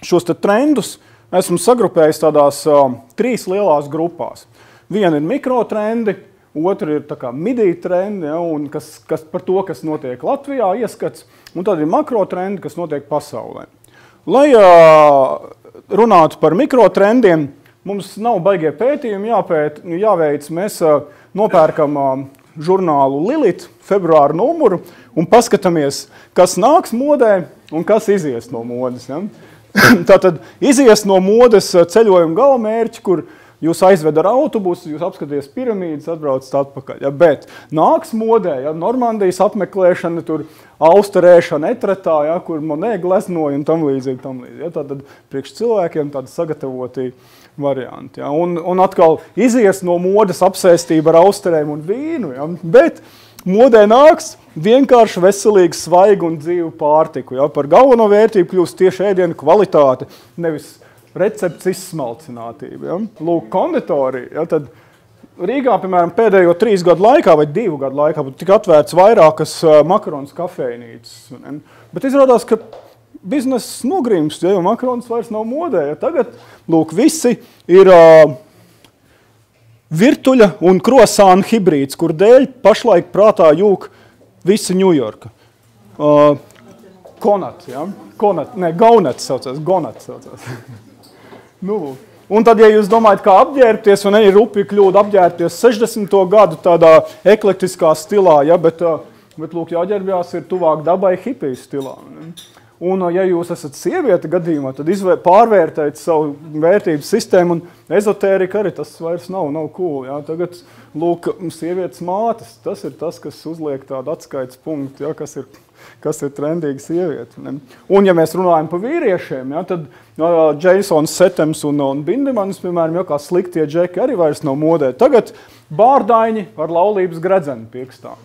šos te trendus esmu sagrupējis tādās 3 lielās grupās. Viena ir mikrotrendi, otra ir tā kā midī trendi, ja, un kas par to, kas notiek Latvijā, ieskats, un tad ir makrotrendi, kas notiek pasaulē. Lai runātu par mikrotrendiem, mums nav baigie pētījumi jāveic, mēs nopērkam žurnālu Lilith februāra numuru un paskatāmies, kas nāks modē un kas izies no modes. Ja. Tātad izies no modes ceļojuma galamērķi, kur jūs aizved ar autobusu, jūs apskaties piramīdas, atbraucat atpakaļ. Ja, bet nāks modē, ja, Normandijas apmeklēšana, tur austerēšana etretā, ja, kur Monet gleznoja un tam līdzīgi. Ja, tātad priekš cilvēkiem tādi sagatavoti varianti. Ja, un atkal izies no modes apsēstība ar austerēm un vīnu, ja, bet modē nāks vienkārši veselīgi, svaigu un dzīvu pārtiku. Ja, par galveno vērtību kļūst tieši ēdienu kvalitāte, nevis recepts izsmalcinātība. Ja? Lūk, konditorija. Ja? Tad Rīgā, piemēram, pēdējo 3 gadu laikā vai 2 gadu laikā tika atvērts vairākas makaronas kafejnīcas. Bet izrādās, ka bizness nogrimst, ja? Jo makaronas vairs nav modē. Ja? Tagad, lūk, visi ir virtuļa un krosāna hibrīds, kur dēļ pašlaik prātā jūk visi Ņujorka. Konat, ja? Gaunats saucās, Gonats saucās. Nu, un tad, ja jūs domājat, kā apģērbties, un ir rupi kļūda apģērbties 60. gadu tādā eklektiskā stilā, ja, bet lūk, jāģērbjās ir tuvāk dabai hipiju stilā. Un, ja jūs esat sieviete gadījumā, tad pārvērtēt savu vērtības sistēmu, un ezotērika arī tas vairs nav cool. Ja. Tagad, lūk, sievietes mātes, tas ir tas, kas uzliek tādu atskaites punktu, ja, kas ir trendīga sieviete. Ne? Un, ja mēs runājam par vīriešiem, ja, tad Jasons Setems un Bindemans, piemēram, ja, kā sliktie džeki arī vairs nav modē. Tagad bārdaini ar laulības gredzenu pirkstā.